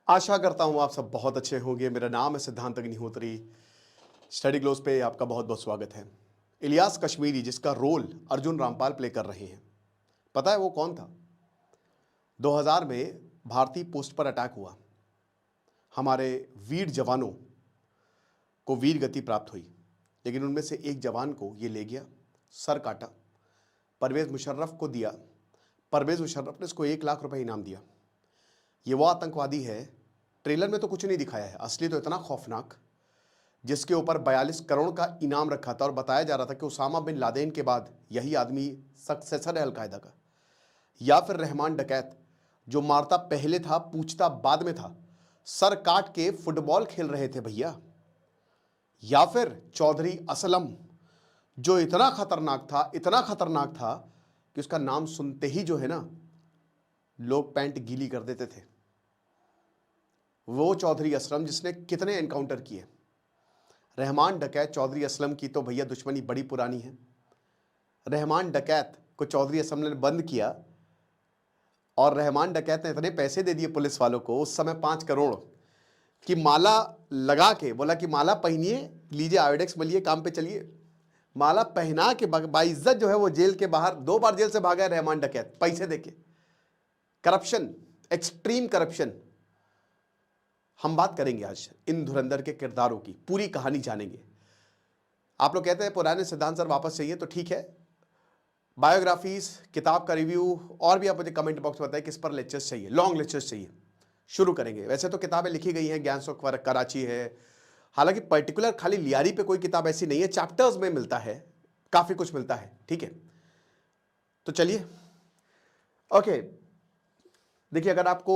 आशा करता हूँ आप सब बहुत अच्छे होंगे। मेरा नाम है सिद्धांत अग्निहोत्री। स्टडी ग्लोस पे आपका बहुत बहुत स्वागत है। इलियास कश्मीरी जिसका रोल अर्जुन रामपाल प्ले कर रहे हैं, पता है वो कौन था? 2000 में भारतीय पोस्ट पर अटैक हुआ, हमारे वीर जवानों को वीर गति प्राप्त हुई, लेकिन उनमें से एक जवान को ये ले गया, सर काटा, परवेज़ मुशर्रफ को दिया। परवेज़ मुशर्रफ ने इसको 1 लाख रुपए इनाम दिया। ये वो आतंकवादी है, ट्रेलर में तो कुछ नहीं दिखाया है, असली तो इतना खौफनाक, जिसके ऊपर 42 करोड़ का इनाम रखा था और बताया जा रहा था कि उसामा बिन लादेन के बाद यही आदमी सक्सेसर है अलकायदा का, या फिर रहमान डकैत जो मारता पहले था पूछता बाद में था, सर काट के फुटबॉल खेल रहे थे भैया, या फिर चौधरी असलम जो इतना खतरनाक था कि उसका नाम सुनते ही जो है ना लोग पैंट गीली कर देते थे। वो चौधरी असलम जिसने कितने एनकाउंटर किए। रहमान डकैत चौधरी असलम की तो भैया दुश्मनी बड़ी पुरानी है। रहमान डकैत को चौधरी असलम ने बंद किया और रहमान डकैत ने इतने पैसे दे दिए पुलिस वालों को उस समय 5 करोड़ की माला लगा के बोला कि माला पहनिए, लीजिए आयोडेक्स मलिए, काम पे चलिए। माला पहना के बाइज्जत जो है वो जेल के बाहर 2 बार जेल से भागा है रहमान डकैत, पैसे देके। Corruption, extreme corruption. हम बात करेंगे आज इन धुरंधर के किरदारों की, पूरी कहानी जानेंगे। आप लोग कहते हैं पुराने सिद्धांत सर वापस चाहिए, तो ठीक है, बायोग्राफीज, किताब का रिव्यू और भी आप मुझे कमेंट बॉक्स में बताएं किस पर लेक्चर्स चाहिए, लॉन्ग लेक्चर्स चाहिए। शुरू करेंगे। वैसे तो किताबें लिखी गई हैं, गैंग्स ऑफ कराची है, हालांकि पर्टिकुलर खाली लियारी पे कोई किताब ऐसी नहीं है, चैप्टर्स में मिलता है, काफी कुछ मिलता है, ठीक है। तो चलिए, ओके। देखिए, अगर आपको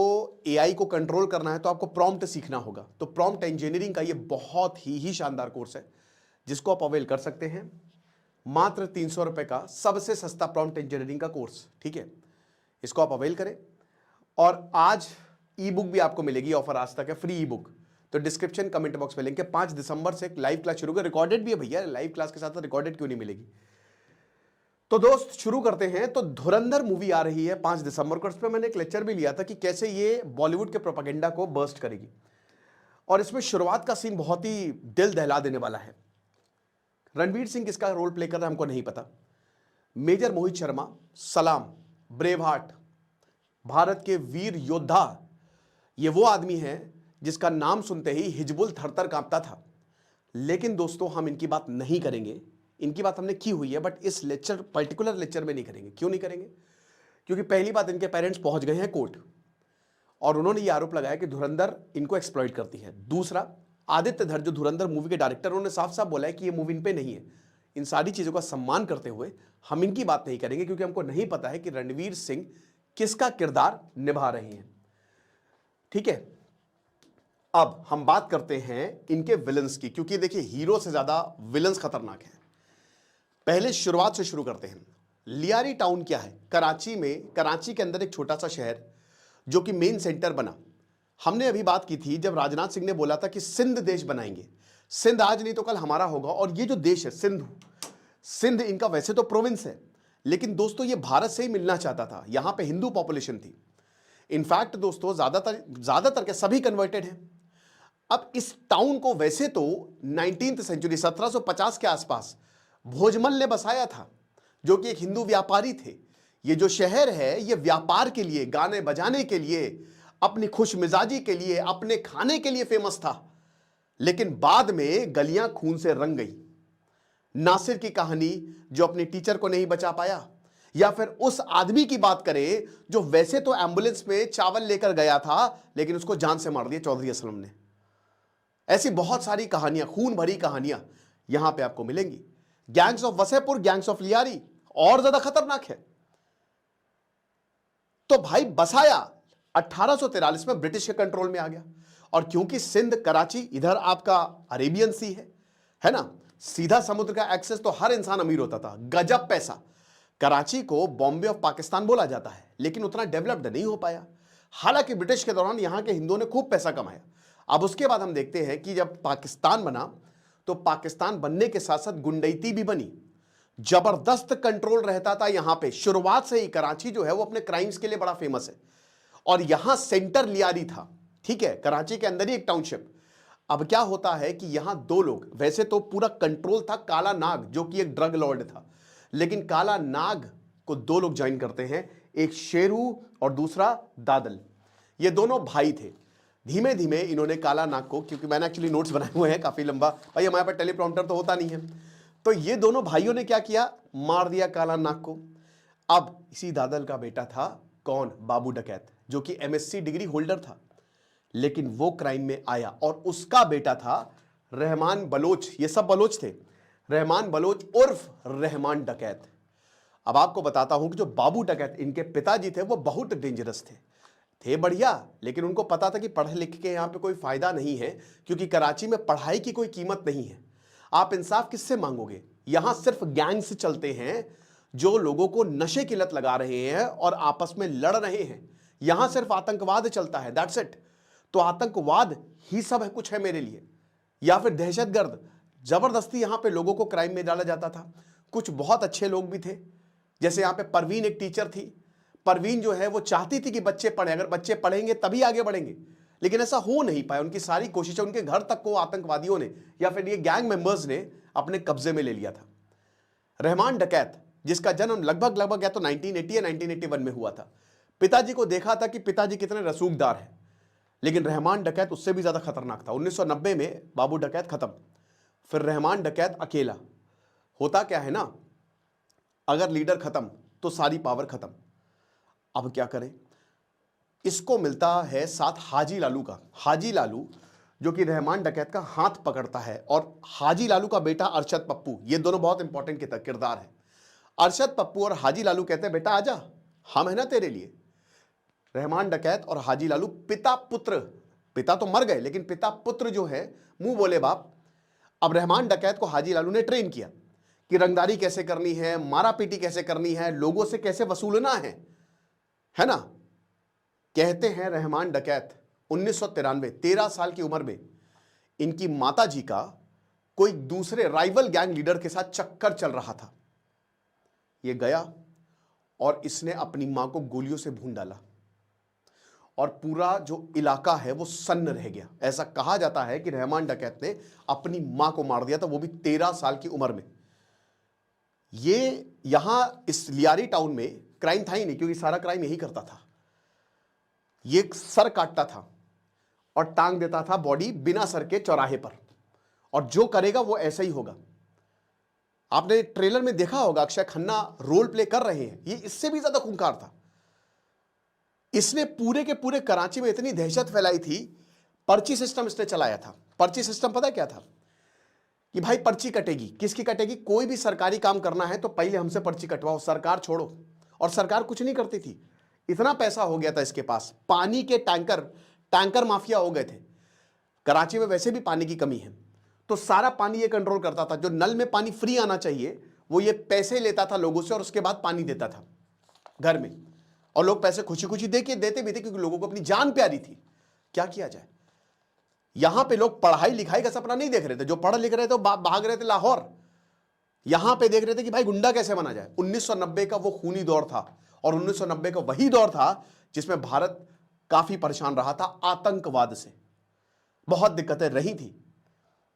एआई को कंट्रोल करना है तो आपको प्रॉम्प्ट सीखना होगा। तो प्रॉम्प्ट इंजीनियरिंग का ये बहुत ही शानदार कोर्स है जिसको आप अवेल कर सकते हैं। मात्र 300 रुपए का सबसे सस्ता प्रॉम्प्ट इंजीनियरिंग का कोर्स, ठीक है। इसको आप अवेल करें। और आज ई बुक भी आपको मिलेगी, ऑफर आज तक है, फ्री ई बुक। तो डिस्क्रिप्शन कमेंट बॉक्स में लिंक है। 5 दिसंबर से लाइव क्लास शुरू कर, रिकॉर्डेड भी है भैया, लाइव क्लास के साथ रिकॉर्डेड क्यों नहीं मिलेगी। तो दोस्त शुरू करते हैं। तो धुरंधर मूवी आ रही है 5 दिसंबर को। इस पर मैंने एक लेक्चर भी लिया था कि कैसे ये बॉलीवुड के प्रोपेगेंडा को बर्स्ट करेगी, और इसमें शुरुआत का सीन बहुत ही दिल दहला देने वाला है। रणवीर सिंह किसका रोल प्ले कर रहा है हमको नहीं पता। मेजर मोहित शर्मा, सलाम, ब्रेव हार्ट, भारत के वीर योद्धा, ये वो आदमी है जिसका नाम सुनते ही हिजबुल थरथर कांपता था। लेकिन दोस्तों, हम इनकी बात नहीं करेंगे, इनकी बात हमने की हुई है, बट इस लेक्चर, पर्टिकुलर लेक्चर में नहीं करेंगे। क्यों नहीं करेंगे? क्योंकि पहली बात, इनके पेरेंट्स पहुंच गए हैं कोर्ट और उन्होंने ये आरोप लगाया कि धुरंधर इनको एक्सप्लॉइट करती है। दूसरा, आदित्य धर जो धुरंधर मूवी के डायरेक्टर, उन्होंने साफ साफ बोला है कि ये मूवी इन पे नहीं है। इन सारी चीजों का सम्मान करते हुए हम इनकी बात नहीं करेंगे, क्योंकि हमको नहीं पता है कि रणवीर सिंह किसका किरदार निभा रहे हैं, ठीक है। अब हम बात करते हैं इनके विलन्स की, क्योंकि देखिए हीरो से ज्यादा विलन्स खतरनाक है। पहले शुरुआत से शुरू करते हैं। लियारी टाउन क्या है? कराची में, कराची के अंदर एक छोटा सा शहर जो कि मेन सेंटर बना। हमने अभी बात की थी जब राजनाथ सिंह ने बोला था कि सिंध देश बनाएंगे, सिंध आज नहीं तो कल हमारा होगा। और ये जो देश है सिंध इनका वैसे तो प्रोविंस है, लेकिन दोस्तों ये भारत से ही मिलना चाहता था। यहां पे हिंदू पॉपुलेशन थी। इनफैक्ट दोस्तों ज्यादातर के सभी कन्वर्टेड हैं। अब इस टाउन को वैसे तो 19th सेंचुरी 1750 के आसपास भोजमल ने बसाया था, जो कि एक हिंदू व्यापारी थे। ये जो शहर है ये व्यापार के लिए, गाने बजाने के लिए, अपनी खुशमिजाजी के लिए, अपने खाने के लिए फेमस था। लेकिन बाद में गलियां खून से रंग गई। नासिर की कहानी जो अपनी टीचर को नहीं बचा पाया, या फिर उस आदमी की बात करें जो वैसे तो एम्बुलेंस में चावल लेकर गया था लेकिन उसको जान से मार दिया चौधरी असलम ने। ऐसी बहुत सारी कहानियां, खून भरी कहानियां यहां पे आपको मिलेंगी। Gangs of Wasseypur, gangs of Lyari और ज्यादा खतरनाक है। तो भाई बसाया 1843 में ब्रिटिश के कंट्रोल में आ गया। और क्योंकि सिंध, कराची, इधर आपका अरेबियन सी है ना, सीधा समुद्र का एक्सेस, तो हर इंसान अमीर होता था, गजब पैसा। कराची को बॉम्बे ऑफ पाकिस्तान बोला जाता है, लेकिन उतना डेवलप्ड नहीं हो पाया। हालांकि ब्रिटिश के दौरान यहां के हिंदुओं ने खूब पैसा कमाया। अब उसके बाद हम देखते हैं कि जब पाकिस्तान बना, तो पाकिस्तान बनने के साथ साथ गुंडैती भी बनी। जबरदस्त कंट्रोल रहता था यहां पे। शुरुआत से ही कराची जो है वो अपने क्राइम्स के लिए बड़ा फेमस है, और यहां सेंटर लियारी था। ठीक है, कराची के अंदर ही एक टाउनशिप। अब क्या होता है कि यहां दो लोग, वैसे तो पूरा कंट्रोल था काला नाग जो कि एक ड्रग लॉर्ड था, लेकिन काला नाग को दो लोग ज्वाइन करते हैं, एक शेरू और दूसरा दादल। ये दोनों भाई थे। धीमे धीमे इन्होंने काला नाग को, क्योंकि मैंने एक्चुअली नोट्स बनाए हुए हैं काफी लंबा, भाई हमारे पास टेलीप्रॉम्प्टर तो होता नहीं है, तो ये दोनों भाइयों ने क्या किया, मार दिया काला नाग को। अब इसी दादल का बेटा था कौन, बाबू डकैत, जो कि एमएससी डिग्री होल्डर था, लेकिन वो क्राइम में आया, और उसका बेटा था रहमान बलोच। ये सब बलोच थे, रहमान बलोच उर्फ रहमान डकैत। अब आपको बताता हूं कि जो बाबू डकैत इनके पिताजी थे वो बहुत डेंजरस थे बढ़िया, लेकिन उनको पता था कि पढ़ लिख के यहां पे कोई फायदा नहीं है, क्योंकि कराची में पढ़ाई की कोई कीमत नहीं है। आप इंसाफ किससे मांगोगे, यहां सिर्फ गैंग्स चलते हैं जो लोगों को नशे की लत लगा रहे हैं और आपस में लड़ रहे हैं। यहां सिर्फ आतंकवाद चलता है, दैट्स इट। तो आतंकवाद ही सब है कुछ है मेरे लिए, या फिर दहशतगर्द। जबरदस्ती यहां पे लोगों को क्राइम में डाला जाता था। कुछ बहुत अच्छे लोग भी थे, जैसे यहां पे परवीन एक टीचर थी। परवीन जो है वो चाहती थी कि बच्चे पढ़ें, अगर बच्चे पढ़ेंगे तभी आगे बढ़ेंगे, लेकिन ऐसा हो नहीं पाया। उनकी सारी कोशिशें, उनके घर तक को आतंकवादियों ने या फिर ये गैंग मेंबर्स ने अपने कब्जे में ले लिया था। रहमान डकैत, जिसका जन्म लगभग या तो 1980 या 1981 में हुआ था, पिताजी को देखा था कि पिताजी कितने रसूखदार हैं, लेकिन रहमान डकैत उससे भी ज्यादा खतरनाक था। 1990 में बाबू डकैत खत्म, फिर रहमान डकैत अकेला। होता क्या है ना, अगर लीडर खत्म तो सारी पावर खत्म। अब क्या करें, इसको मिलता है साथ हाजी लालू का। हाजी लालू जो कि रहमान डकैत का हाथ पकड़ता है, और हाजी लालू का बेटा अरशद पप्पू, ये दोनों बहुत इंपॉर्टेंट किरदार है। अरशद पप्पू और हाजी लालू कहते हैं बेटा आजा, हम है ना तेरे लिए। रहमान डकैत और हाजी लालू पिता पुत्र, पिता तो मर गए लेकिन पिता पुत्र जो है, मुंह बोले बाप। अब रहमान डकैत को हाजी लालू ने ट्रेन किया कि रंगदारी कैसे करनी है, मारा पीटी कैसे करनी है, लोगों से कैसे वसूलना है ना। कहते हैं रहमान डकैत 1993 13 साल की उम्र में इनकी माता जी का कोई दूसरे राइवल गैंग लीडर के साथ चक्कर चल रहा था। ये गया और इसने अपनी मां को गोलियों से भून डाला, और पूरा जो इलाका है वो सन्न रह गया। ऐसा कहा जाता है कि रहमान डकैत ने अपनी मां को मार दिया था, वो भी 13 साल की उम्र में। ये यहां इस लियारी टाउन में क्राइम था ही नहीं, क्योंकि सारा क्राइम यही करता था। ये सर काटता था और टांग देता था बॉडी बिना सर के चौराहे पर, और जो करेगा वो ऐसा ही होगा। आपने ट्रेलर में देखा होगा अक्षय खन्ना रोल प्ले कर रहे हैं, ये इससे भी ज्यादा खूंखार था। इसने पूरे के पूरे कराची में इतनी दहशत फैलाई थी, पर्ची सिस्टम इसने चलाया था। पर्ची सिस्टम पता क्या था, कि भाई पर्ची कटेगी, किसकी कटेगी, कोई भी सरकारी काम करना है तो पहले हमसे पर्ची कटवाओ, सरकार छोड़ो। और सरकार कुछ नहीं करती थी, इतना पैसा हो गया था इसके पास। पानी के टैंकर माफिया हो गए थे। कराची में वैसे भी पानी की कमी है, तो सारा पानी ये कंट्रोल करता था। जो नल में पानी फ्री आना चाहिए वो ये पैसे लेता था लोगों से, और उसके बाद पानी देता था घर में, और लोग पैसे खुशी खुशी देते भी थे, क्योंकि लोगों को अपनी जान प्यारी थी। क्या किया जाए, यहां पे लोग पढ़ाई लिखाई का सपना नहीं देख रहे थे। जो पढ़ लिख रहे थे भाग रहे थे लाहौर, यहां पे देख रहे थे कि भाई गुंडा कैसे बना जाए। 1990 का वो खूनी दौर था, और 1990 का वही दौर था जिसमें भारत काफी परेशान रहा था आतंकवाद से, बहुत दिक्कतें रही थी,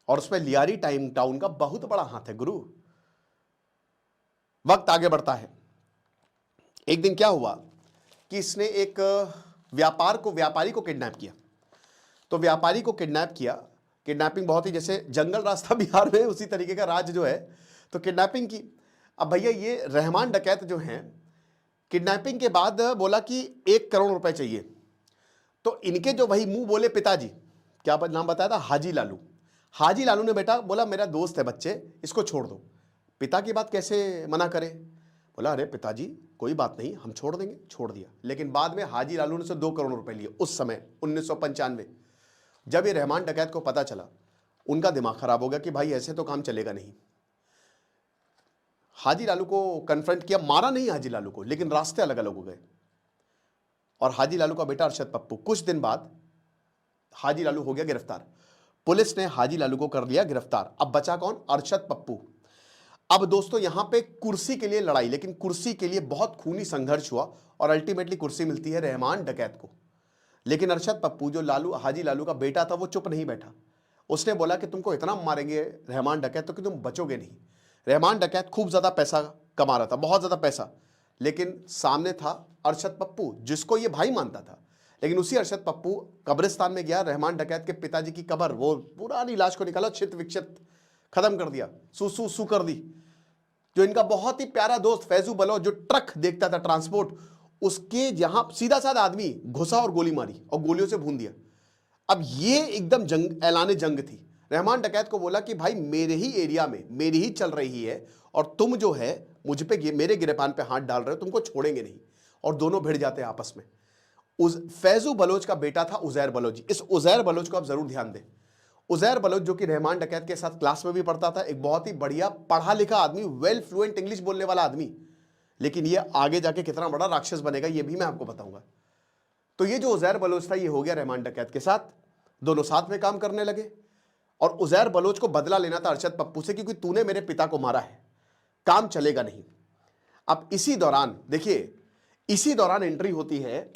और उसमें लियारी टाउन का बहुत बड़ा हाथ है गुरु। वक्त आगे बढ़ता है। एक दिन क्या हुआ कि इसने एक व्यापारी को किडनैप किया। तो व्यापारी को किडनैप किया, किडनैपिंग बहुत ही जैसे जंगल रास्ता बिहार में उसी तरीके का राज जो है, तो किडनैपिंग की। अब भैया ये रहमान डकैत जो हैं, किडनैपिंग के बाद बोला कि 1 करोड़ रुपए चाहिए। तो इनके जो वही मुंह बोले पिताजी, क्या नाम बताया था, हाजी लालू। हाजी लालू ने बेटा बोला मेरा दोस्त है बच्चे, इसको छोड़ दो। पिता की बात कैसे मना करे, बोला अरे पिताजी कोई बात नहीं, हम छोड़ देंगे। छोड़ दिया। लेकिन बाद में हाजी लालू ने से 2 करोड़ रुपए लिए उस समय 1995। जब ये रहमान डकैत को पता चला, उनका दिमाग खराब हो गया कि भाई ऐसे तो काम चलेगा नहीं। हाजी लालू को कन्फ्रंट किया, मारा नहीं हाजी लालू को, लेकिन रास्ते अलग अलग हो गए। और हाजी लालू का बेटा अरशद पप्पू, कुछ दिन बाद हाजी लालू हो गया गिरफ्तार। पुलिस ने हाजी लालू को कर लिया गिरफ्तार। अब बचा कौन, अरशद पप्पू। अब दोस्तों यहां पे कुर्सी के लिए लड़ाई, लेकिन कुर्सी के लिए बहुत खूनी संघर्ष हुआ, और अल्टीमेटली कुर्सी मिलती है रहमान डकैत को। लेकिन अरशद पप्पू जो हाजी लालू का बेटा था वो चुप नहीं बैठा। उसने बोला कि तुमको इतना मारेंगे रहमान डकैत तो कि तुम बचोगे नहीं। रहमान डकैत खूब ज़्यादा पैसा कमा रहा था, बहुत ज़्यादा पैसा, लेकिन सामने था अरशद पप्पू जिसको ये भाई मानता था। लेकिन उसी अरशद पप्पू कब्रिस्तान में गया, रहमान डकैत के पिताजी की कब्र, वो पुरानी लाश को निकाला, छित विक्षित खत्म कर दिया, सू सू कर दी। जो इनका बहुत ही प्यारा दोस्त फैजू बलोच जो ट्रक देखता था ट्रांसपोर्ट, उसके यहां सीधा साधा आदमी घुसा और गोली मारी और गोलियों से भून दिया। अब ये एकदम जंग, ऐलाने जंग थी। रहमान डकैत को बोला कि भाई मेरे ही एरिया में मेरी ही चल रही है और तुम जो है मुझ पे मेरे गिरेबान पे हाथ डाल रहे हो, तुमको छोड़ेंगे नहीं। और दोनों भिड़ जाते हैं आपस में। फैजू बलोच का बेटा था उजैर बलोच। इस उजैर बलोच को आप जरूर ध्यान दें। उजैर बलोच जो कि रहमान डकैत के साथ क्लास में भी पढ़ता था, एक बहुत ही बढ़िया पढ़ा लिखा आदमी, वेल फ्लुएंट इंग्लिश बोलने वाला आदमी, लेकिन ये आगे जाके कितना बड़ा राक्षस बनेगा ये भी मैं आपको बताऊंगा। तो ये जो उजैर बलोच था ये हो गया रहमान डकैत के साथ, दोनों साथ में काम करने लगे। और उजैर बलोच को बदला लेना था अरशद पप्पू से, क्योंकि तूने मेरे पिता को मारा है, काम चलेगा नहीं। अब इसी दौरान देखिए, इसी दौरान एंट्री होती है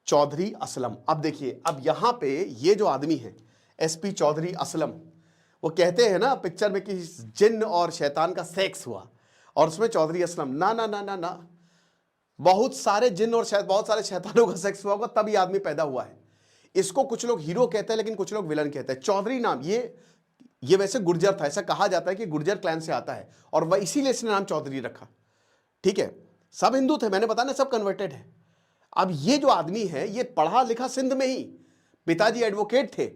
चौधरी असलम। अब देखिए, अब यहां पे ये जो आदमी है एसपी चौधरी असलम, वो कहते हैं ना पिक्चर में कि जिन्न और शैतान का सेक्स हुआ, और उसमें चौधरी असलम, ना ना ना ना ना, बहुत सारे जिन्न और बहुत सारे शैतानों का सेक्स हुआ होगा तब ये आदमी पैदा हुआ है। इसको कुछ लोग हीरो कहते हैं लेकिन कुछ लोग विलन कहते हैं। चौधरी नाम ये वैसे गुर्जर था, ऐसा कहा जाता है कि गुर्जर क्लैन से आता है और वह इसीलिए इसने नाम चौधरी रखा। ठीक है, सब हिंदू थे, मैंने बताया ना, सब कन्वर्टेड है। अब ये जो आदमी है ये पढ़ा लिखा सिंध में ही, पिताजी एडवोकेट थे,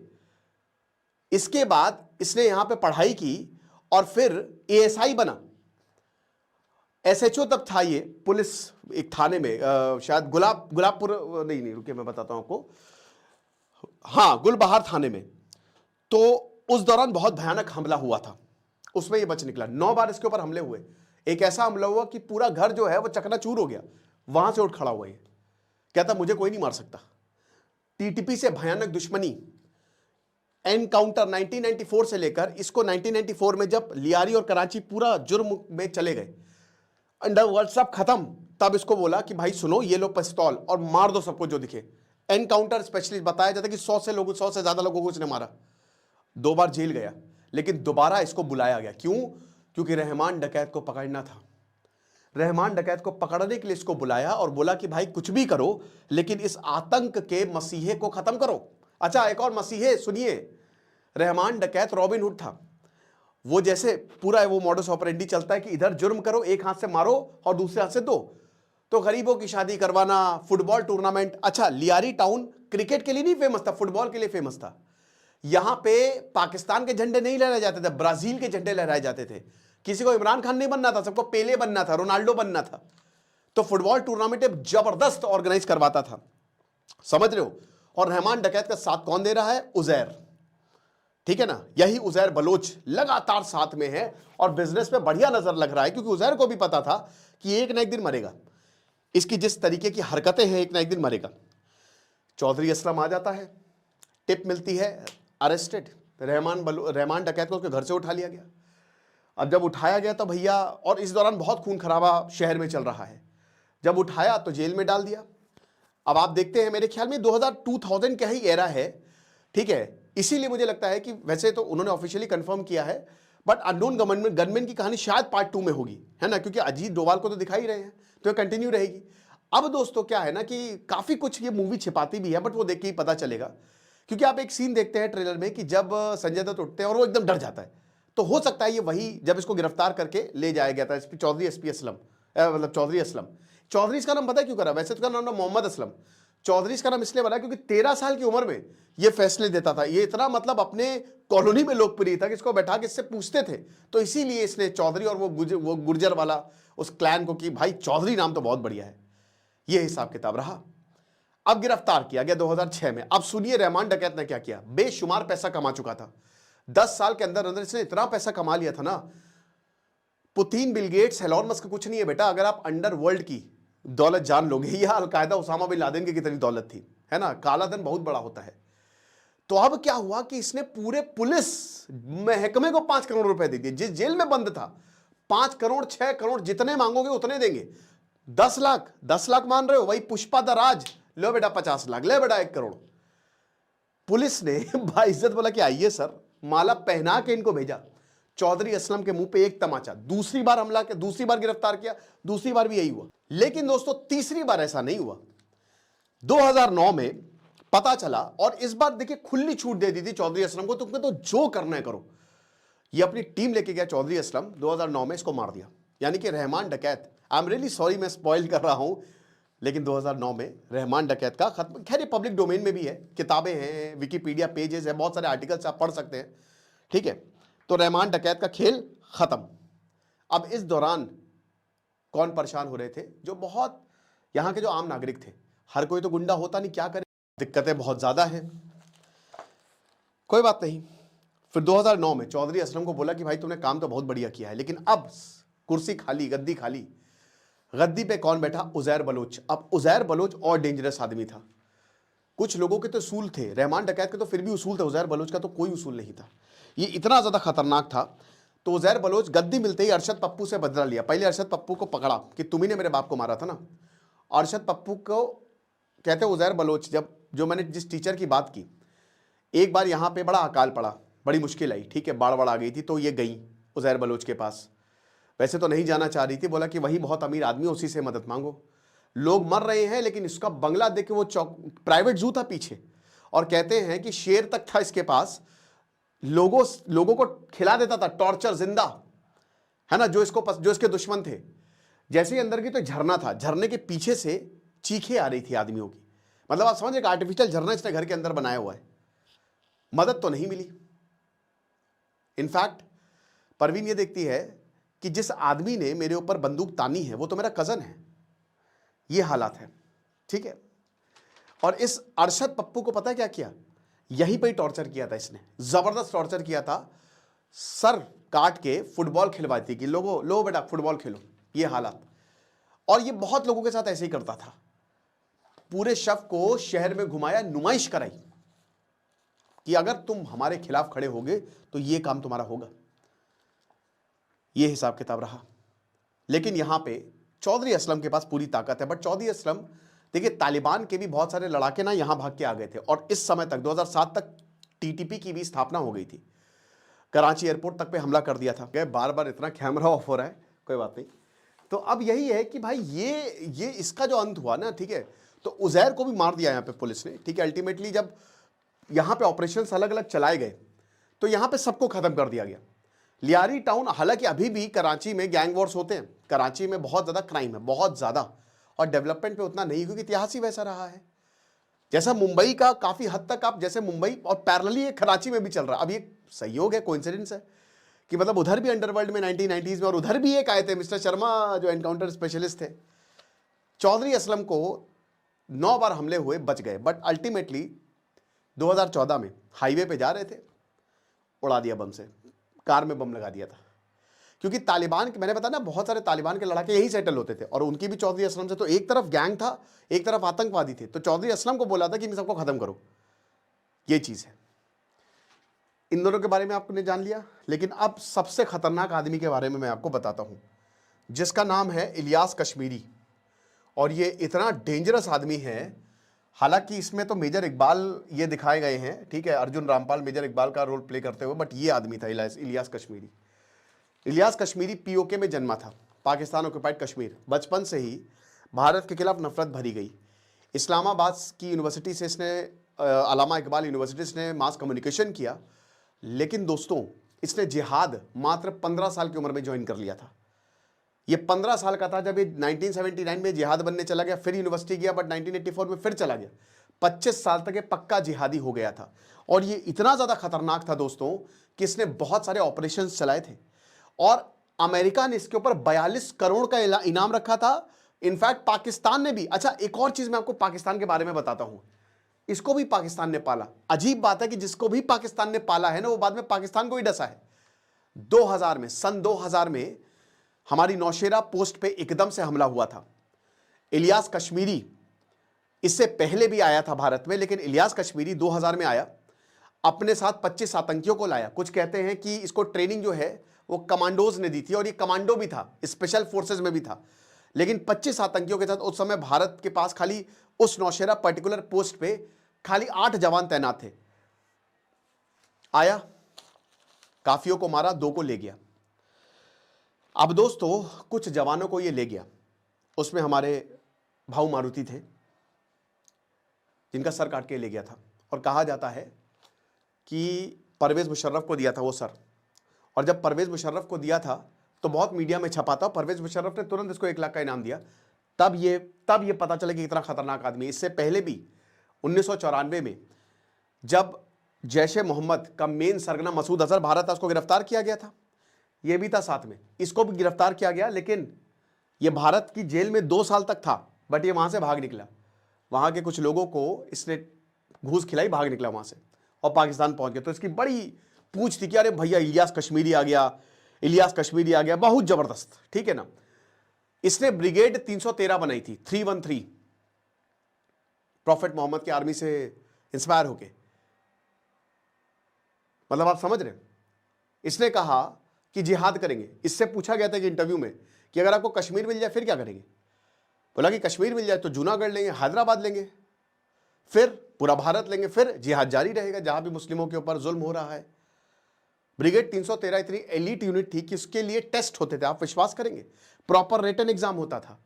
इसके बाद इसने यहां पे पढ़ाई की और फिर एएसआई बना, एसएचओ तब था ये पुलिस एक थाने में, शायद गुलाबपुर नहीं रुके मैं बताता हूं आपको, हाँ गुलबहार थाने में। तो उस दौरान बहुत भयानक हमला हुआ था, उसमें ये बच निकला। 9 बार इसके ऊपर हमले हुए। एक ऐसा हमला हुआ कि पूरा घर जो है वो चकनाचूर हो गया, वहां से उठ खड़ा हुआ ये, कहता मुझे कोई नहीं मार सकता। टीटीपी से भयानक दुश्मनी, एनकाउंटर 1994 से लेकर इसको 1994 में जब लियारी और कराची पूरा जुर्म में चले गए, अंडरवर्ल्ड सब खत्म, तब इसको बोला कि भाई सुनो ये लो पिस्तौल और मार दो सबको जो दिखे। एनकाउंटर स्पेशलिस्ट बताया जाता है कि 100 से ज्यादा लोगों को इसने मारा। 2 बार जेल गया, लेकिन दोबारा इसको बुलाया गया। क्यों? क्योंकि रहमान डकैत को पकड़ना था। रहमान डकैत को पकड़ने के लिए इसको बुलाया और बोला कि भाई कुछ भी करो लेकिन इस आतंक के मसीहे को खत्म करो। अच्छा, एक और मसीहे सुनिए, रहमान डकैत रॉबिन हुड था। वो जैसे पूरा वो मॉडस ऑपरेंडी चलता है कि इधर जुर्म करो, एक हाथ से मारो और दूसरे हाथ से दो। तो गरीबों की शादी करवाना, फुटबॉल टूर्नामेंट। अच्छा, लियारी टाउन क्रिकेट के लिए नहीं फेमस था, फुटबॉल के लिए फेमस था। यहां पे पाकिस्तान के झंडे नहीं लहराए जाते थे, ब्राजील के झंडे लहराए जाते थे। किसी को इमरान खान नहीं बनना था, सबको पेले बनना था, रोनाल्डो बनना था। तो फुटबॉल टूर्नामेंट जबरदस्त ऑर्गेनाइज करवाता था, समझ रहे हो। और रहमान डकैत का साथ कौन दे रहा है? उजैर, ठीक है ना। यही उजैर बलोच लगातार साथ में है और बिजनेस में बढ़िया नजर लग रहा है, क्योंकि उजैर को भी पता था कि एक ना एक दिन मरेगा, इसकी जिस तरीके की हरकतें हैं एक ना एक दिन मरेगा। चौधरी असलम आ जाता है, टिप मिलती है, अरेस्टेड। रहमान डकैत को उसके घर से उठा लिया गया। अब जब उठाया गया तो भैया, और इस दौरान बहुत खून खराबा शहर में चल रहा है, जब उठाया तो जेल में डाल दिया। अब आप देखते हैं, मेरे ख्याल में 2000 का ही एरा है, ठीक है। इसीलिए मुझे लगता है कि वैसे तो उन्होंने ऑफिशियली कंफर्म किया है, बट अननोन गनमैन की कहानी शायद पार्ट 2 में होगी, है ना, क्योंकि अजीत डोभाल को तो दिखा ही रहे हैं, तो ये कंटिन्यू रहेगी। अब दोस्तों क्या है ना कि काफी कुछ ये मूवी छिपाती भी है, बट वो देख के ही पता चलेगा। क्योंकि आप एक सीन देखते हैं ट्रेलर में कि जब संजय दत्त उठते हैं और वो एकदम डर जाता है, तो हो सकता है ये वही जब इसको गिरफ्तार करके ले जाया गया था एसपी असलम, मतलब चौधरी असलम। चौधरी इसका नाम पता है क्यों करा? वैसे तो नाम मोहम्मद असलम, चौधरी इसका नाम इसलिए बना क्योंकि 13 साल की उम्र में ये फैसले देता था। ये इतना मतलब अपने कॉलोनी में लोकप्रिय था कि इसको बैठा के इससे पूछते थे, तो इसीलिए इसने चौधरी और वो गुर्जर वाला उस क्लैन को कि भाई चौधरी नाम तो बहुत बढ़िया है। ये हिसाब किताब रहा। अब गिरफ्तार किया गया 2006 में। अब सुनिए रहमान डकैत ने क्या किया। बेशुमार पैसा कमा चुका था, 10 साल के अंदर अंदर इसने इतना पैसा कमा लिया था ना। Putin, Bill Gates, Elon Musk कुछ नहीं है बेटा, अगर आप अंडरवर्ल्ड की दौलत जान लोगे, या अलकायदा उसामा बिन लादेन की कितनी दौलत थी, है ना, काला धन बहुत बड़ा होता है। तो अब क्या हुआ कि इसने पूरे पुलिस महकमे को 5 करोड़ रुपए दे दिए, जिस जेल में बंद था। 5 करोड़ 6 करोड़ जितने मांगोगे उतने देंगे। 10 लाख मान रहे हो, वही पुष्पा द राज लो बेटा 50 लाख, ले बेटा 1 करोड़। पुलिस ने बाइज्जत बोला कि आइए सर, माला पहना के इनको भेजा। चौधरी असलम के मुंह पे एक तमाचा, दूसरी बार हमला किया, दूसरी बार गिरफ्तार किया, दूसरी बार भी यही हुआ। लेकिन दोस्तों तीसरी बार ऐसा नहीं हुआ। 2009 में पता चला और इस बार देखिए खुली छूट दे दी थी चौधरी असलम को, तुमने तो जो करना है करो। ये अपनी टीम लेके गया चौधरी असलम, 2009 में इसको मार दिया। यानी कि रहमान डकैत, आई एम रियली सॉरी मैं स्पॉइल कर रहा हूं, लेकिन 2009 में रहमान डकैत का खत्म। खैर ये पब्लिक डोमेन में भी है, किताबें हैं, विकिपीडिया पेजेस है, बहुत सारे आर्टिकल्स आप पढ़ सकते हैं, ठीक है। तो रहमान डकैत का खेल खत्म। अब इस दौरान कौन परेशान हो रहे थे? जो बहुत यहां के जो आम नागरिक थे। हर कोई तो गुंडा होता नहीं, क्या करे, दिक्कतें बहुत ज्यादा हैं। कोई बात नहीं, फिर 2009 में चौधरी असलम को बोला कि भाई तुमने काम तो बहुत बढ़िया किया है, लेकिन अब कुर्सी खाली, गद्दी खाली। गद्दी पे कौन बैठा? उजैर बलोच। अब उजैर बलोच और डेंजरस आदमी था। कुछ लोगों के तो उसूल थे, रहमान डकैत के तो फिर भी उसूल थे, उजैर बलोच का तो कोई उसूल नहीं था। ये इतना ज्यादा खतरनाक था। तो उजैर बलोच गद्दी मिलते ही अरशद पप्पू से बदला लिया। पहले अरशद पप्पू को पकड़ा कि तुम्ही ने मेरे बाप को मारा था ना। अरशद पप्पू को कहते उजैर बलोच, जब जो मैंने जिस टीचर की बात की, एक बार यहां पे बड़ा अकाल पड़ा, बड़ी मुश्किल आई, ठीक है, बाढ़ आ गई थी, तो ये गई उजैर बलोच के पास। वैसे तो नहीं जाना चाह रही थी, बोला कि वही बहुत अमीर आदमी, उसी से मदद मांगो। लोग मर रहे हैं, लेकिन इसका बंगला देख के वो प्राइवेट जू था पीछे, और कहते हैं कि शेर तक था इसके पास, लोगों को खिला देता था टॉर्चर, जिंदा, है ना, जो इसके दुश्मन थे। जैसे ही अंदर की तो झरना था, झरने के पीछे से चीखें आ रही थी आदमियों की। मतलब आप समझ, एक आर्टिफिशियल झरना इसने घर के अंदर बनाया हुआ है। मदद तो नहीं मिली। इनफैक्ट परवीन ये देखती है कि जिस आदमी ने मेरे ऊपर बंदूक तानी है वो तो मेरा कजन है। ये हालात है, ठीक है। और इस अरशद पप्पू को पता है क्या किया? यहीं पर ही टॉर्चर किया था इसने, जबरदस्त टॉर्चर किया था। सर काट के फुटबॉल खिलवाई थी कि लो बेटा फुटबॉल खेलो, ये हालात। और ये बहुत लोगों के साथ ऐसे ही करता था। पूरे शव को शहर में घुमाया, नुमाइश कराई कि अगर तुम हमारे खिलाफ खड़े होगे तो ये काम तुम्हारा होगा। ये हिसाब किताब रहा। लेकिन यहां पे चौधरी असलम के पास पूरी ताकत है। बट चौधरी असलम, देखिए तालिबान के भी बहुत सारे लड़ाके ना यहां भाग के आ गए थे, और इस समय तक 2007 तक टीटीपी की भी स्थापना हो गई थी। कराची एयरपोर्ट तक पे हमला कर दिया था। बार बार इतना कैमरा ऑफ हो रहा है, कोई बात नहीं। तो अब यही है कि भाई ये इसका जो अंत हुआ ना, ठीक है, तो उजैर को भी मार दिया यहां पे पुलिस ने, ठीक है। अल्टीमेटली जब यहां पे ऑपरेशंस अलग अलग चलाए गए तो यहां पे सबको खत्म कर दिया गया। लियारी टाउन, हालांकि अभी भी कराची में गैंग वॉर्स होते हैं, कराची में बहुत ज्यादा क्राइम है, बहुत ज्यादा, और डेवलपमेंट पे उतना नहीं, क्योंकि इतिहास ही वैसा रहा है। जैसा मुंबई का काफी हद तक, आप जैसे मुंबई और पैरेलली कराची में भी चल रहा है। अब ये संयोग है, कोइंसिडेंस है कि मतलब उधर भी अंडरवर्ल्ड में 1990s में, और उधर भी एक आए थे मिस्टर शर्मा जो एनकाउंटर स्पेशलिस्ट थे। चौधरी असलम को 9 बार हमले हुए, बच गए, बट अल्टीमेटली 2014 में हाईवे पे जा रहे थे, उड़ा दिया बम से, कार में बम लगा दिया था। क्योंकि तालिबान के, मैंने बताया ना, बहुत सारे तालिबान के लड़ाके यहीं सेटल होते थे, और उनकी भी चौधरी असलम से, तो एक तरफ गैंग था, एक तरफ आतंकवादी थे। तो चौधरी असलम को बोला था कि इन सबको खत्म करो। ये चीज है। इन दोनों के बारे में आपने जान लिया, लेकिन अब सबसे खतरनाक आदमी के बारे में मैं आपको बताता हूं, जिसका नाम है इलियास कश्मीरी। और ये इतना डेंजरस आदमी है, हालांकि इसमें तो मेजर इकबाल ये दिखाए गए हैं, ठीक है, अर्जुन रामपाल मेजर इकबाल का रोल प्ले करते हुए, बट ये आदमी था इलियास कश्मीरी। इलियास कश्मीरी पीओके में जन्मा था, पाकिस्तान ऑक्युपाइड कश्मीर। बचपन से ही भारत के खिलाफ नफरत भरी गई। इस्लामाबाद की यूनिवर्सिटी से इसने, अलामा इकबाल यूनिवर्सिटी से मास कम्युनिकेशन किया। लेकिन दोस्तों, इसने जिहाद मात्र 15 साल की उम्र में ज्वाइन कर लिया था। ये 15 साल का था जब ये 1979 में जिहाद बनने चला गया, फिर यूनिवर्सिटी गया, बट 1984 में फिर चला गया। 25 साल तक ये पक्का जिहादी हो गया था। और ये इतना ज्यादा खतरनाक था दोस्तों कि इसने बहुत सारे ऑपरेशन चलाए थे, और अमेरिका ने इसके ऊपर 42 करोड़ का इनाम रखा था। इनफैक्ट पाकिस्तान ने भी। अच्छा, एक और चीज मैं आपको पाकिस्तान के बारे में बताता हूं, इसको भी पाकिस्तान ने पाला। अजीब बात है कि जिसको भी पाकिस्तान ने पाला है ना, वो बाद में पाकिस्तान को ही डसा है। 2000 में, सन 2000 में हमारी नौशेरा पोस्ट पे एकदम से हमला हुआ था। इलियास कश्मीरी इससे पहले भी आया था भारत में, लेकिन इलियास कश्मीरी 2000 में आया, अपने साथ 25 आतंकियों को लाया। कुछ कहते हैं कि इसको ट्रेनिंग जो है वो कमांडोज ने दी थी, और ये कमांडो भी था, स्पेशल फोर्सेज में भी था। लेकिन 25 आतंकियों के साथ, उस समय भारत के पास खाली उस नौशेरा पर्टिकुलर पोस्ट पे खाली 8 जवान तैनात थे। आया, काफियों को मारा, 2 को ले गया। अब दोस्तों कुछ जवानों को ये ले गया, उसमें हमारे भाऊ मारुति थे जिनका सर काट के ले गया था, और कहा जाता है कि परवेज मुशर्रफ को दिया था वो सर। और जब परवेज मुशर्रफ को दिया था तो बहुत मीडिया में छपा था, परवेज मुशर्रफ ने तुरंत इसको 1 लाख का इनाम दिया। तब ये पता चला कि इतना खतरनाक आदमी। इससे पहले भी 1994 में जब जैश ए मोहम्मद का मेन सरगना मसूद अजहर भारत था, उसको गिरफ्तार किया गया था, ये भी था साथ में, इसको भी गिरफ्तार किया गया, लेकिन ये भारत की जेल में 2 साल तक था, बट ये वहां से भाग निकला। वहां के कुछ लोगों को इसने घूस खिलाई, भाग निकला वहां से और पाकिस्तान पहुंच गया। तो इसकी बड़ी पूछ थी कि अरे भैया इलियास कश्मीरी आ गया, इलियास कश्मीरी आ गया, बहुत जबरदस्त, ठीक है ना। इसने ब्रिगेड 313 बनाई थी, 313, प्रॉफेट मोहम्मद की आर्मी से इंस्पायर होके। मतलब आप समझ रहे हैं, इसने कहा कि जिहाद करेंगे। इससे पूछा गया था कि इंटरव्यू में कि अगर आपको कश्मीर मिल जाए फिर क्या करेंगे। बोला कि कश्मीर मिल जाए तो जूनागढ़ लेंगे, हैदराबाद लेंगे, फिर पूरा भारत लेंगे, फिर जिहाद जारी रहेगा जहां भी मुस्लिमों के ऊपर जुल्म हो रहा है। ब्रिगेड 313 इतनी एलीट यूनिट थी कि उसके लिए टेस्ट होते थे, आप विश्वास करेंगे, प्रॉपर रिटन एग्जाम होता था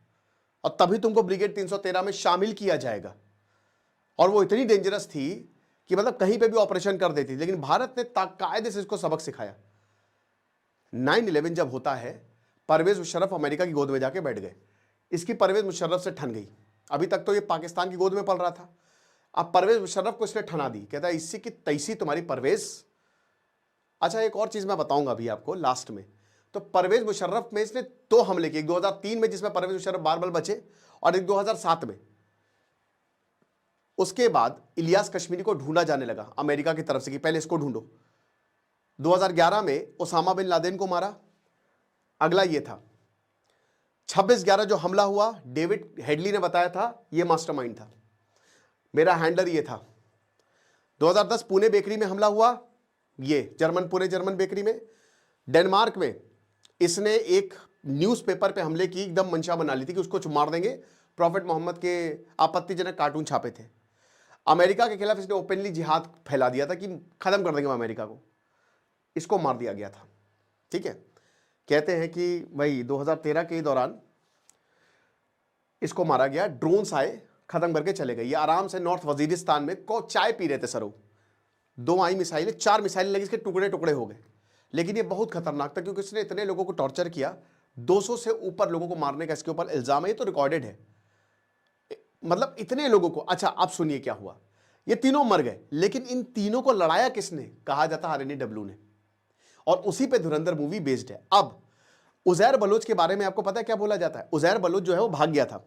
और तभी तुमको ब्रिगेड 313 में शामिल किया जाएगा। और वो इतनी डेंजरस थी कि मतलब कहीं पे भी ऑपरेशन कर देती। लेकिन भारत ने कायदे से इसको सबक सिखाया। 9/11 जब होता है, परवेज मुशर्रफ अमेरिका की गोद में जाके बैठ गए। इसकी परवेज मुशर्रफ से ठन गई। अभी तक तो ये पाकिस्तान की गोद में पल रहा था, अब परवेज मुशर्रफ को इसने ठना दी। कहता है इसी की तैसी तुम्हारी परवेज। अच्छा, एक और चीज मैं बताऊंगा अभी आपको लास्ट में। तो परवेज मुशर्रफ में इसने 2 हमले किए, 2003 में जिसमें परवेज मुशर्रफ बार-बार बचे, और एक 2007 में। उसके बाद इलियास कश्मीरी को ढूंढा जाने लगा अमेरिका की तरफ से कि पहले इसको ढूंढो। 2011 में ओसामा बिन लादेन को मारा, अगला ये था। 26/11 जो हमला हुआ, डेविड हेडली ने बताया था ये मास्टरमाइंड था, मेरा हैंडलर ये था। 2010 पुणे बेकरी में हमला हुआ, ये पुणे जर्मन बेकरी में। डेनमार्क में इसने एक न्यूज़पेपर पे हमले की, एकदम मंशा बना ली थी कि उसको मार देंगे। प्रॉफेट मोहम्मद के आपत्तिजनक कार्टून छापे थे। अमेरिका के खिलाफ इसने ओपनली जिहाद फैला दिया था कि खत्म कर देंगे अमेरिका को। इसको मार दिया गया था, ठीक है। कहते हैं कि भाई 2013 के दौरान इसको मारा गया, ड्रोन्स आए, खत्म करके चले गए। ये आराम से नॉर्थ वजीरिस्तान में चाय पी रहे थे सरो, 2 आई मिसाइलें, 4 मिसाइलें लगी, इसके टुकड़े टुकड़े हो गए। लेकिन ये बहुत खतरनाक था क्योंकि इसने इतने लोगों को टॉर्चर किया, 200 से ऊपर लोगों को मारने का इसके ऊपर इल्जाम है, ये तो रिकॉर्डेड है, मतलब इतने लोगों को। अच्छा, आप सुनिए क्या हुआ। ये तीनों मर गए, लेकिन इन तीनों को लड़ाया किसने? कहा जाता है RNAW ने, और उसी पे धुरंधर मूवी बेस्ड है। अब उजैर बलोच के बारे में आपको पता है क्या बोला जाता है? उजैर बलोच जो है वो भाग गया था।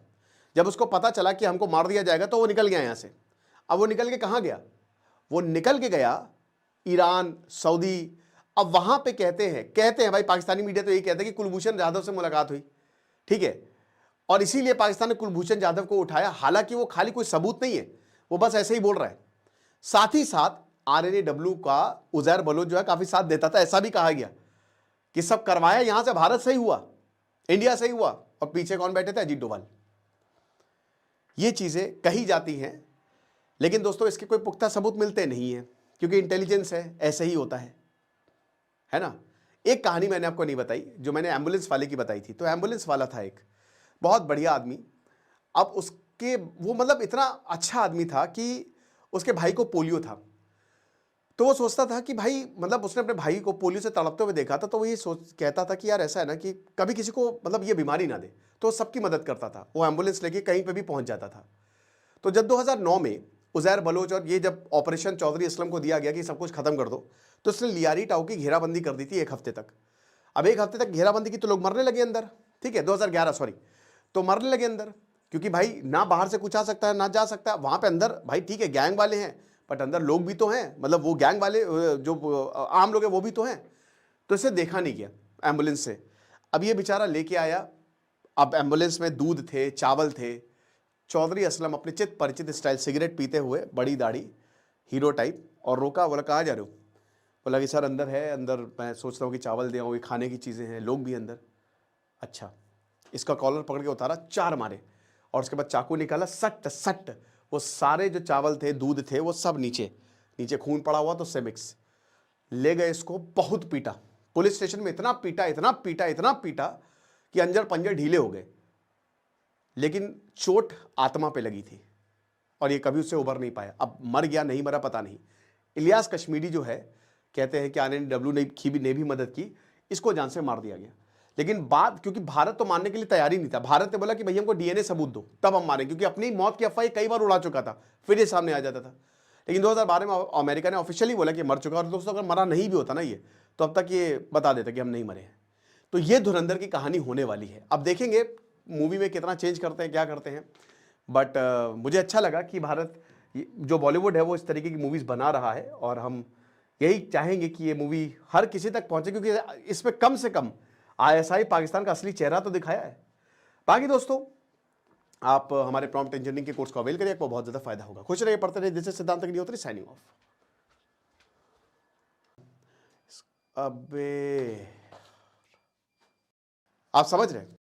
जब उसको पता चला कि हमको मार दिया जाएगा तो वो निकल गया यहां से। अब वो निकल के कहां गया? वो निकल के गया ईरान, सऊदी। अब वहां पे कहते हैं भाई, पाकिस्तानी मीडिया तो यही कहता है कि कुलभूषण जाधव से मुलाकात हुई, ठीक है, और इसीलिए पाकिस्तान ने कुलभूषण जाधव को उठाया। हालांकि वो खाली कोई सबूत नहीं है, वो बस ऐसे ही बोल रहा है। साथ ही साथ RNAW का उजैर बलोच जो है काफी साथ देता था। ऐसा भी कहा गया कि सब करवाया यहां से भारत से ही हुआ, इंडिया से ही हुआ, और पीछे कौन बैठे थे? अजीत डोभाल। ये चीजें कही जाती हैं, लेकिन दोस्तों इसके कोई पुख्ता सबूत मिलते नहीं है, क्योंकि इंटेलिजेंस है, ऐसे ही होता है ना। एक कहानी मैंने आपको नहीं बताई, जो मैंने एम्बुलेंस वाले की बताई थी। तो एम्बुलेंस वाला था एक बहुत बढ़िया आदमी। अब उसके वो मतलब इतना अच्छा आदमी था कि उसके भाई को पोलियो था। तो वो सोचता था कि भाई, मतलब उसने अपने भाई को पोलियो से तड़पते हुए देखा था, तो वो ये कहता था कि यार ऐसा है ना कि कभी किसी को मतलब ये बीमारी ना दे। तो सबकी मदद करता था, वो एम्बुलेंस लेके कहीं पे भी पहुंच जाता था। तो जब 2009 में उजैर बलोच और ये जब ऑपरेशन चौधरी असलम को दिया गया कि सब कुछ खत्म कर दो, तो उसने लियारी टाऊ की घेराबंदी कर दी थी 1 हफ्ते तक। अब 1 हफ्ते तक घेराबंदी की तो लोग मरने लगे अंदर, ठीक है, 2011 सॉरी, तो मरने लगे अंदर, क्योंकि भाई ना बाहर से कुछ आ सकता है ना जा सकता है वहां पे अंदर। भाई ठीक है, गैंग वाले हैं, बट अंदर लोग भी तो हैं, मतलब वो गैंग वाले जो आम लोग हैं वो भी तो हैं। तो इसे देखा नहीं गया एम्बुलेंस से। अब ये बेचारा लेके आया, अब एम्बुलेंस में दूध थे, चावल थे। चौधरी असलम अपने चित परिचित स्टाइल सिगरेट पीते हुए, बड़ी दाढ़ी, हीरो टाइप, और रोका। बोला कहाँ जा रहे हो? बोला कि सर अंदर है, अंदर मैं सोच रहा हूँ कि चावल दे आऊँ, ये खाने की चीज़ें हैं, लोग भी अंदर। अच्छा, इसका कॉलर पकड़ के उतारा, 4 मारे, और उसके बाद चाकू निकाला, सट सट वो सारे जो चावल थे, दूध थे, वो सब नीचे नीचे, खून पड़ा हुआ तो उससे मिक्स। ले गए इसको, बहुत पीटा, पुलिस स्टेशन में इतना पीटा, इतना पीटा, इतना पीटा कि अंजर पंजर ढीले हो गए, लेकिन चोट आत्मा पे लगी थी और ये कभी उससे उबर नहीं पाया। अब मर गया नहीं मरा पता नहीं। इलियास कश्मीरी जो है, कहते हैं कि आरएनडब्ल्यू ने भी मदद की, इसको जान से मार दिया गया। लेकिन बात, क्योंकि भारत तो मानने के लिए तैयार ही नहीं था, भारत ने बोला कि भैया हमको डीएनए सबूत दो तब हम मारें, क्योंकि अपनी मौत की अफवाह कई बार उड़ा चुका था, फिर ये सामने आ जाता था। लेकिन 2012 में अमेरिका ने ऑफिशियली बोला कि मर चुका, और दोस्तों अगर मरा नहीं भी होता ना ये, तो अब तक ये बता देता कि हम नहीं मरे हैं। तो ये धुरंधर की कहानी होने वाली है। अब देखेंगे मूवी में कितना चेंज करते हैं, क्या करते हैं। बट मुझे अच्छा लगा कि भारत, जो बॉलीवुड है, वो इस तरीके की मूवीज़ बना रहा है, और हम यही चाहेंगे कि ये मूवी हर किसी तक पहुंचे, क्योंकि इसमें कम से कम आईएसआई पाकिस्तान का असली चेहरा तो दिखाया है। बाकी दोस्तों, आप हमारे प्रॉम्प्ट इंजीनियरिंग के कोर्स को अवेल करिए, आपको बहुत ज़्यादा फायदा होगा। खुश रहिए, पढ़ते रहिए। दिस इज सिद्धांत अग्निहोत्री साइनिंग ऑफ। अबे आप समझ रहे हैं।